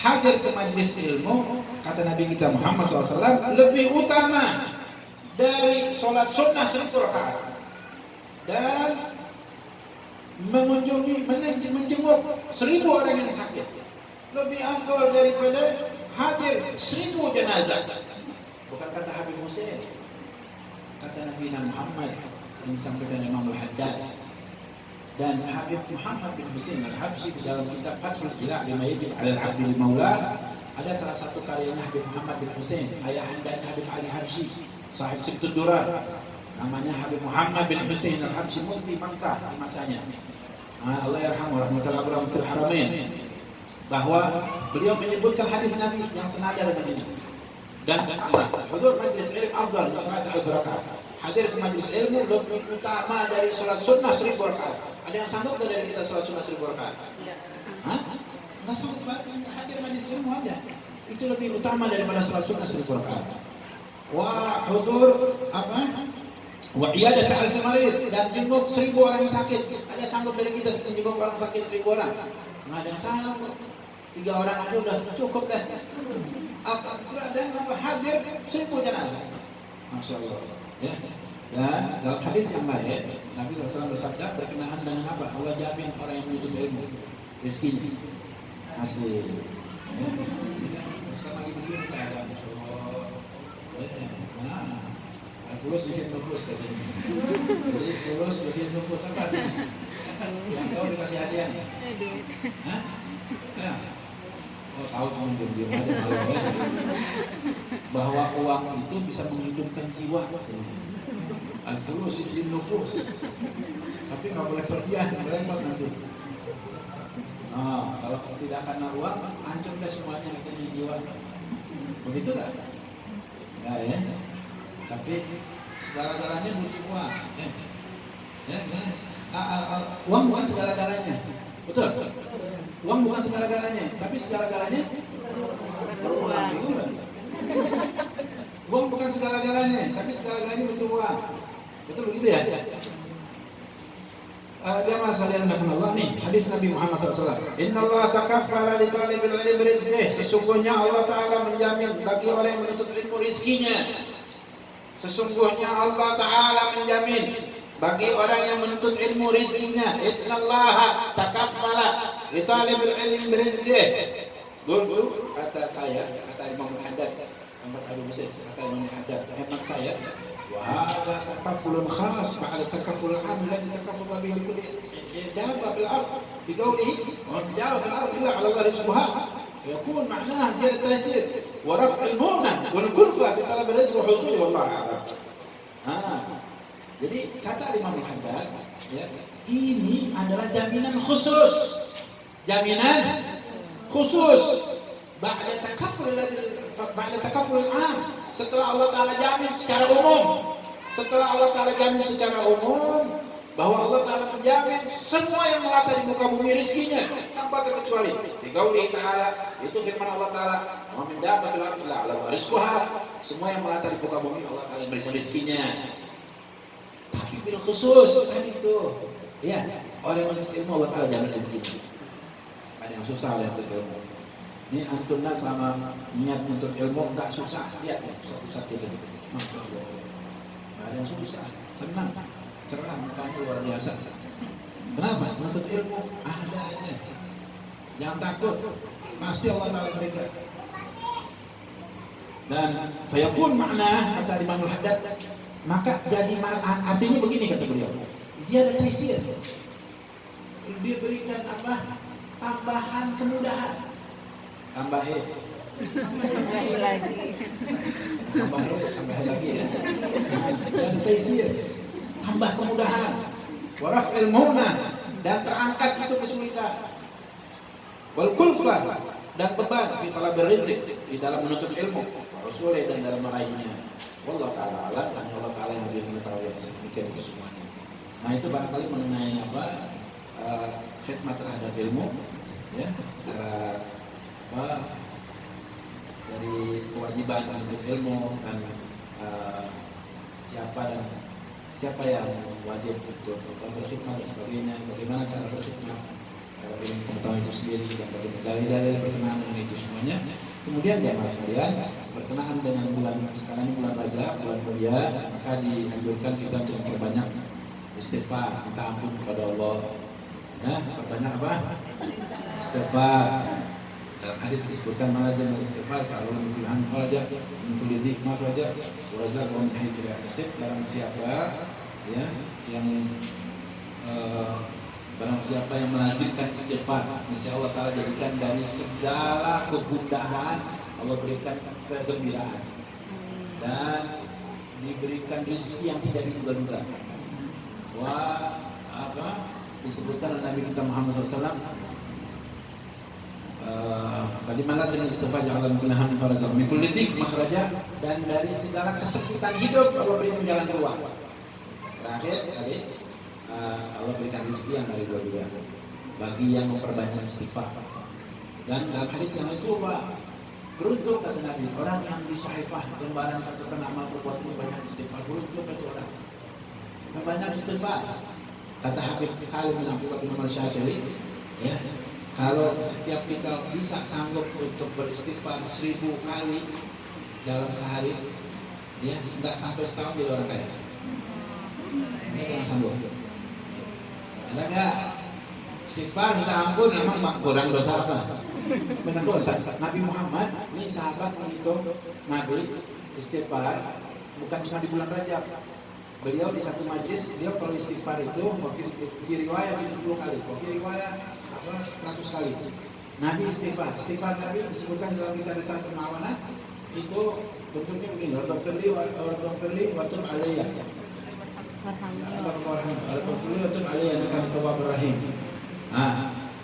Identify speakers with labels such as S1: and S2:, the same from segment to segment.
S1: hadir ke majlis ilmu, kata Nabi kita Muhammad SAW, lebih utama dari sholat sunnah 1000 rakaat dan mengunjungi, menjenguk 1000 orang yang sakit. Lebih afdal daripada hadir 1000 jenazah. Bukan kata Habib Hussein, kata Nabi Muhammad yang disampaikan Imam Al-Haddad. Dan Habib Muhammad bin Husain Al-Habsyi di dalam kitab Fathul Ilah bima yajib 'ala al-'abdi li Maula, ada salah satu karyanya Habib Muhammad bin Husain, ayahandanya Habib Ali Habsyi, sahib Sibtud Durar. Namanya Habib Muhammad bin Husain Al-Habsyi, mufti Makkah di masanya. Allah yarhamu rahmatullahi wa barakatuh haramain. Bahwa beliau menyebutkan hadis Nabi yang senada dengan ini. Dan sama, hudur majlis ilmu afdal min salat al-rakaat. Hadir ke majlis ilmu lebih utama dari sholat sunnah 1000 rakaat. Ada yang sanggup dari kita sholat sunnah 1000 rakaat? Hah? Nggak sanggup sebaliknya, hadir majlis ilmu aja. Itu lebih utama daripada sholat sunnah 1000 rakaat. Wa hudur apa? Wa iyadat al-marid, dan jenguk 1000 orang yang sakit. Ada yang sanggup dari kita menjenguk orang sakit 1000 orang? Nggak ada yang sanggup. 3 orang aja udah cukup dah. Apa? Ada yang hadir 1000 jenazah. Masya Allah. Ya. Dan dalam hadis yang lain Nabi SAW bersabda berkenaan dengan apa? Allah jamin orang yang menuntut ilmu rezekinya masih. Ya. Sekarang lagi begini keadaan. Al-fulus bikin nufus katanya. Jadi fulus bikin nufus apa artinya? Yang tahu dikasih hadiah nih? Hah? Ya. Oh tahu cuma diam-diam aja malu ya. Bahwa uang itu bisa menghidupkan jiwa katanya. Al-fulus bikin nufus. Tapi nggak boleh pergian, merepot nanti. Nah, kalau tidak karena uang, hancur deh semuanya katanya jiwa. Begitu nggak? Nggak ya. Tapi segala-galanya butuh uang. Uang bukan segala-galanya. Betul? Uang bukan segala-galanya, tapi segala-galanya beruang. Uang bukan segala-galanya, tapi segala-galanya butuh uang. Betul begitu ya? Jamaah sekalian Allah nih, hadis Nabi Muhammad SAW. Inna Allah takaffala li talibil ilmi rizqih. Sesungguhnya Allah Ta'ala menjamin bagi orang yang menuntut ilmu rizkinya. Sesungguhnya Allah Ta'ala menjamin bagi orang yang menuntut ilmu rizkinya. Inna Allah takaffala li talibil ilmi rizqih. Dulu kata saya, kata Imam Al-Haddad, kata Habib Hussein, kata Imam Al-Haddad, hemat saya, وهذا تكفل خاص مع التكفل العام الذي تكفل به لكل دابة في الأرض في قوله ومن دابة في الأرض إلا على الله رزقها يكون معناها زيادة التيسير ورفع المؤنة والكلفة في طلب الرزق وحصوله والله أعلم. Jadi kata Imam Al-Haddad, ya, ini adalah jaminan khusus, jaminan khusus. Ba'da takaful al-'am, setelah Allah Ta'ala jamin secara umum, setelah Allah Ta'ala jamin secara umum bahwa Allah Ta'ala menjamin semua yang melata di muka bumi rizkinya tanpa terkecuali. Di qauli Ta'ala, itu firman Allah Ta'ala, wa min dabbatin fil ardi illa 'ala Allahi rizquha, semua yang melata di muka bumi Allah Ta'ala berikan rizkinya. Tapi bil khusus kan itu. Ya, orang yang menuntut ilmu Allah Ta'ala jamin rizkinya. Ada yang susah oleh menuntut ilmu. Ini antunna sama niat menuntut ilmu enggak susah, lihat nih susah kita gitu. Masya Allah. Nggak ada yang susah, senang, cerah, mukanya luar biasa. Kenapa? Menuntut ilmu ada aja. Jangan takut, pasti Allah Ta'ala berikan. Dan fayakun makna kata Imam Al-Haddad, maka jadi artinya begini kata beliau. Ziyadah taisir. Dia berikan apa? Tambahan kemudahan. Tambah lagi ya. Ziyadah taisir, tambah kemudahan. Waraf ilmuna, dan terangkat itu kesulitan. Wal kulfa, dan beban fi talabir rizq, di dalam menuntut ilmu, rasulnya dan dalam meraihnya. Wallahu ta'ala alam, hanya Allah Ta'ala yang lebih mengetahui yang sedemikian itu semuanya. Nah itu barangkali mengenai apa khidmat terhadap ilmu, ya, secara dari kewajiban untuk ilmu dan siapa yang wajib untuk berkhidmat dan sebagainya, bagaimana cara berkhidmat dalam ilmu pengetahuan itu sendiri dan bagaimana dalil-dalil berkenaan dengan itu semuanya. Kemudian jamaah sekalian, berkenaan dengan bulan sekarang ini bulan Rajab, bulan mulia, maka dianjurkan kita untuk memperbanyak istighfar, minta ampun kepada Allah. Ya, perbanyak apa? Istighfar. Dalam hadis disebutkan malazim istighfar kalau menggunakan wajah, mengkulidik wajah, warazak wa min haitsu la yahtasib. Barang siapa ya yang barang siapa yang melazimkan istighfar, insya Allah Ta'ala jadikan dari segala kegundahan Allah berikan kegembiraan dan diberikan rezeki yang tidak diduga-duga. Wah, apa disebutkan oleh Nabi kita Muhammad SAW, tadi mana sini istighfar jangan kunahan faraja min kulli dik makhraja, dan dari segala kesekitan hidup Allah berikan jalan keluar. Terakhir kali Allah berikan rezeki yang dari dua-dua bagi yang memperbanyak istighfar. Dan dalam hadis yang itu beruntung kata Nabi orang yang di Sahifah lembaran catatan amal perbuatan banyak istighfar. Beruntung itu orang yang banyak istighfar. Kata Habib Salim bin Abdullah bin Umar Syafiri, ya, kalau setiap kita bisa sanggup untuk beristighfar 1000 kali dalam sehari, ya, enggak sampai setahun jadi orang kaya. Ini jangan sanggup. Ada enggak? Istighfar minta ampun memang kurang dosa apa? Banyak dosa. Nabi Muhammad ini sahabat menghitung Nabi istighfar bukan cuma di bulan Rajab. Beliau di satu majlis, beliau kalau istighfar itu fi riwayat 70 kali, fi riwayat 100 kali. Nabi istighfar Nabi disebutkan dalam kitab Risalah Al-Mawanah itu bentuknya begini, Rabbana wa tub alayya.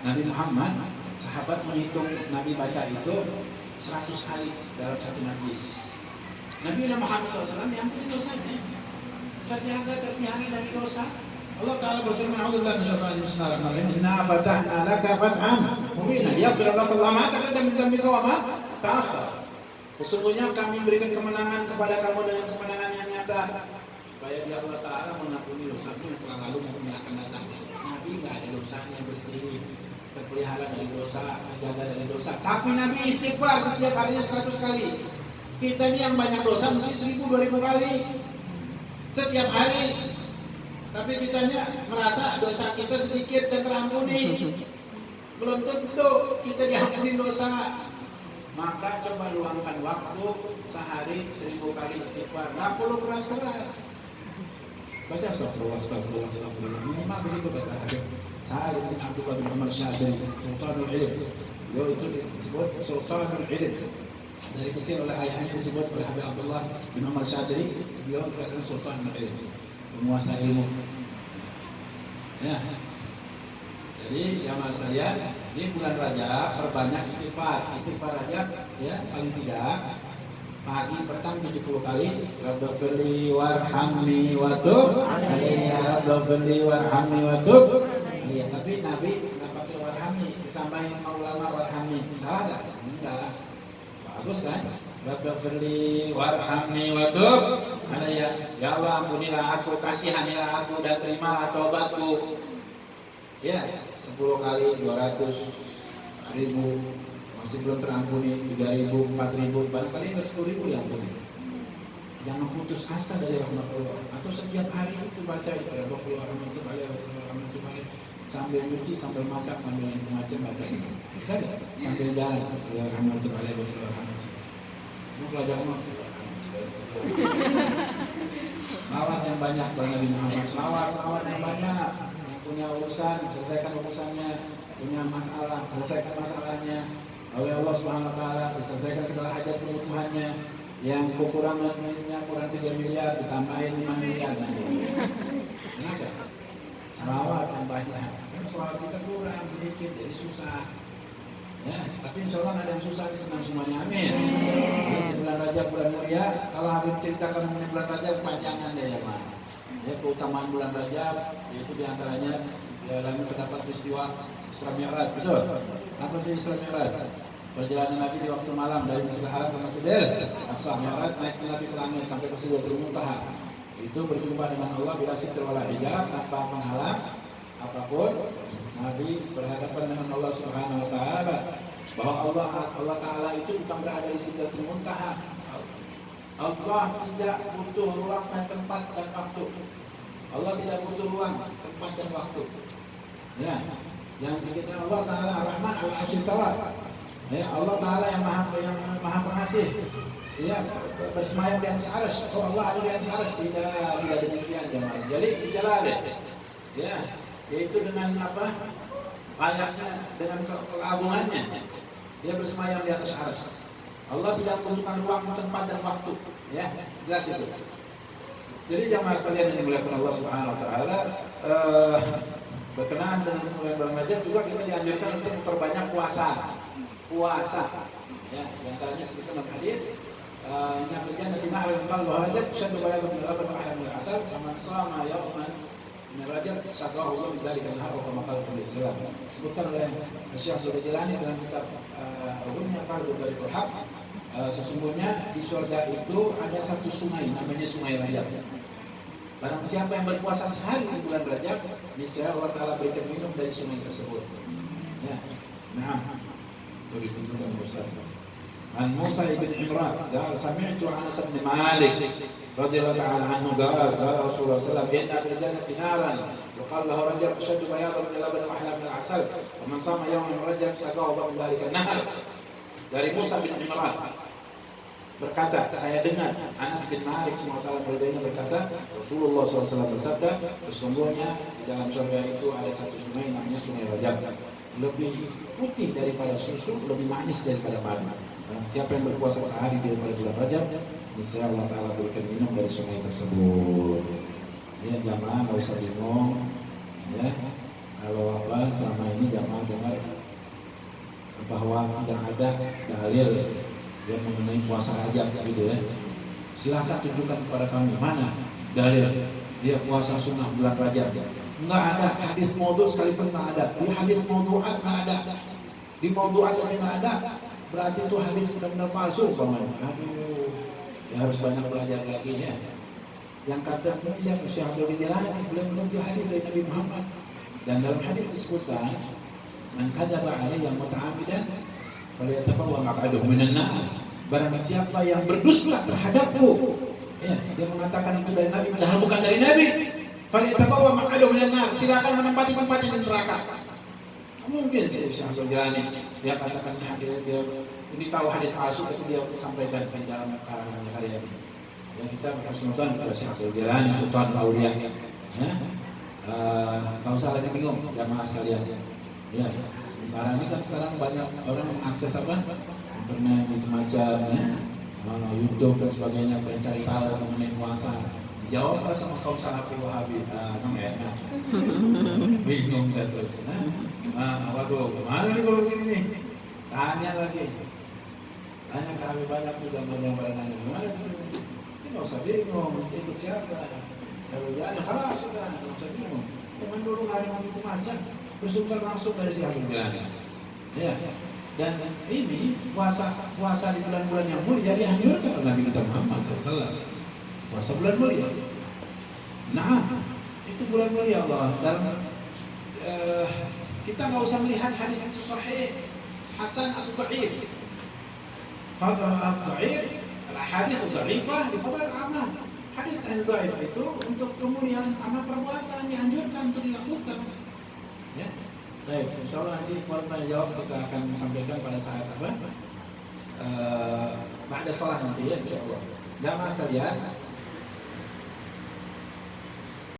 S1: Nabi Muhammad sahabat menghitung Nabi baca itu 100 kali dalam satu majlis. Nabi Muhammad SAW yang dosanya terjaga terpihara dari dosa. Allah Ta'ala berfirman, A'udzubillahi minasyaitonir rajim, bismillahirrahmanirrahim, inna fatahna laka fathan mubinan liyaghfira laka Allahu ma taqaddama min dhanbika wa ma ta'akhkhar. Sesungguhnya kami berikan kemenangan kepada kamu dengan kemenangan yang nyata supaya dia Allah Ta'ala mengampuni dosamu yang telah lalu maupun yang akan datang. Nabi enggak ada dosanya, bersih, terpelihara dari dosa, terjaga dari dosa. Tapi Nabi istighfar setiap harinya 100 kali. Kita ini yang banyak dosa mesti 1000-2000 kali setiap hari. Tapi kitanya merasa dosa kita sedikit dan terampuni. Belum tentu kita diampuni dosa. Maka coba luangkan waktu sehari 1000 kali istighfar. Gak perlu keras-keras. Baca astagfirullah. Minimal begitu kata Habib Salim bin Abdullah bin Umar Syafiri, Sultanul Ilm. Beliau itu disebut Sultanul Ilm. Dari kecil oleh ayahnya disebut oleh Habib Abdullah bin Umar Syafiri, beliau dikatakan Sultanul Ilm, penguasa ilmu. Ya. Jadi ya mas sekalian, ini bulan Rajab perbanyak istighfar. Istighfar Rajab ya paling tidak pagi petang 70 kali. Rabbighfirli warhamni wa tub alayya, Rabbighfirli warhamni wa tub alayya. Tapi Nabi enggak pakai warhamni, ditambahin ulama warhamni. Salah enggak? Enggak. Bagus kan? Rabbighfirli warhamni wa tub alayya. Ya Allah ampunilah aku, kasihanilah aku dan terimalah taubatku. Ya, 10 kali 200, 1000 masih belum terampuni, 3000, 4000, barangkali enggak 10.000 diampuni. Jangan putus asa dari rahmat Allah. Atau setiap hari itu baca itu Rabbighfirli sambil nyuci, sambil masak, sambil macam baca itu. Bisa enggak? Sambil jalan Rabbighfirli. Mau belajar apa? Selawat yang banyak kepada Nabi Muhammad. Selawat yang banyak. Punya urusan, selesaikan urusannya, punya masalah, selesaikan masalahnya oleh Allah Subhanahu wa taala, diselesaikan segala hajat kebutuhannya. Yang kekurangan duitnya kurang 3 miliar ditambahin 5 miliar. Enak gak? Salawat yang banyak. Kan salawat kita kurang sedikit jadi susah. Ya, tapi insya Allah gak ada yang susah, senang semuanya, amin. Di bulan Rajab, bulan mulia, kalau Habib ceritakan mengenai bulan Rajab, panjangan deh ya Pak. Ya, keutamaan bulan Rajab yaitu diantaranya dalamnya terdapat peristiwa Isra Mi'raj, betul? Apa itu Isra Mi'raj? Perjalanan Nabi di waktu malam dari Masjidil Haram ke Masjidil Aqsa. Mi'raj naiknya Nabi ke langit sampai ke Sidratul Muntaha. Itu berjumpa dengan Allah bila sitir wala hijab, tanpa penghalang, apapun Nabi berhadapan dengan Allah Subhanahu wa taala, bahwa Allah taala itu bukan berada di Sidratul Muntaha. Allah tidak butuh ruang dan tempat dan waktu. Allah tidak butuh ruang, tempat dan waktu. Ya, yang kita Allah taala Ar-Rahman Al-Arsy Istawa. Ya, Allah taala yang maha pengasih. Ya, bersemayam di atas arsy. Oh, Allah ada di atas arsy. Tidak demikian jemaah. Jadi dijalali. Ya, yaitu dengan apa? Layaknya dengan keagungannya. Dia bersemayam di atas arsy. Allah tidak membutuhkan ruang, tempat dan waktu. Ya, jelas itu. Jadi jamaah sekalian yang dimuliakan Allah Subhanahu wa taala, berkenaan dengan bulan Rajab juga kita dianjurkan untuk memperbanyak puasa. Ya, di antaranya sebutkan dalam hadis, inna fil jannati nahran qalbuha rajab shaddu bayadun min al-laban wa ahlan min al-asal faman shama yawman min rajab saqahu Allah min dzalika an-nahar wa kama qala Nabi sallallahu alaihi wasallam. Disebutkan oleh Syekh Abdul Jalani dalam kitab Ruhnya Qalbu Tariqul Haq, sesungguhnya di surga itu ada satu sungai namanya Sungai Rajab. Barang siapa yang berpuasa sehari di bulan Rajab, niscaya Allah Ta'ala berikan minum dari sungai tersebut. Ya, nah, itu ditunjukkan Ustaz. An Musa ibn Imran, qala sami'tu Anas bin Malik radhiyallahu ta'ala anhu qala Rasulullah sallallahu alaihi wasallam inna fil jannati naran yuqal lahu Rajab shaddu bayadan min laban wa ahla min al-asal wa man sama yawman Rajab saqahu Allah min dhalika an-nahar. Dari Musa bin Imran berkata, saya dengar Anas bin Malik semoga Allah beridanya berkata, Rasulullah SAW bersabda, sesungguhnya di dalam surga itu ada satu sungai namanya Sungai Rajab, lebih putih daripada susu, lebih manis daripada madu. Dan siapa yang berpuasa sehari daripada bulan Rajab, niscaya Allah Ta'ala berikan minum dari sungai tersebut. Ya jamaah nggak usah bingung. Ya, kalau apa selama ini jamaah dengar bahwa tidak ada dalil yang mengenai puasa Rajab gitu ya. Silahkan tunjukkan kepada kami mana dalil dia puasa sunnah bulan Rajab. Enggak ada, hadis maudhu sekalipun enggak ada. Di hadis maudhu'at enggak ada. Di maudhu'at aja enggak ada. Berarti itu hadis benar-benar palsu umpamanya. Aduh, ya harus banyak belajar lagi ya. Yang kata siapa? Syekh Abdul Jalani, beliau menukil hadis dari Nabi Muhammad. Dan dalam hadis disebutkan, man kadzaba alayya muta'ammidan falyatabawwa maq'adahu minan nar. Barang siapa yang berdusta terhadapku, ya, dia mengatakan itu dari Nabi padahal bukan dari Nabi, falyatabawwa maq'adahu minan nar, silakan menempati tempatnya di neraka. Mungkin Syekh Abdul Jalani dia katakan dia ini tahu hadis palsu tapi dia sampaikan di dalam karya-karyanya. Ya, kita bersyukur kepada Syekh Abdul Jalani Sultan Aulia. Ya. Enggak usah lagi bingung jamaah sekalian. Ya, sekarang ini kan banyak orang mengakses apa? Internet macam-macam ya. YouTube dan sebagainya, pengen cari tahu mengenai puasa. Jawablah sama kaum salafi Wahabi. Namanya bingung kan terus. Waduh, gimana nih kalau begini nih? Tanya lagi. Tanya kami banyak juga yang pada nanya, gimana tuh? Ini nggak usah bingung, ikut siapa? Saya bilang, kalau sudah, nggak usah bingung. Teman dulu nggak ada itu macam, bersumber langsung dari si Abdul Jalani. Ya. Dan ini puasa di bulan-bulan yang mulia dianjurkan oleh Nabi kita Muhammad SAW. Puasa bulan mulia. Nah, itu bulan mulia Allah. Dalam kita nggak usah melihat hadis itu sahih, hasan atau dhaif. Fadhal dhaif, hadis dhaifah di fadhal amal. Hadis dhaif itu untuk kemuliaan amal perbuatan dianjurkan untuk dilakukan. Ya. Baik, insyaallah nanti poin tanya jawab kita akan sampaikan pada saat apa? Ba'da sholat nanti ya insyaallah. Jamaah sekalian,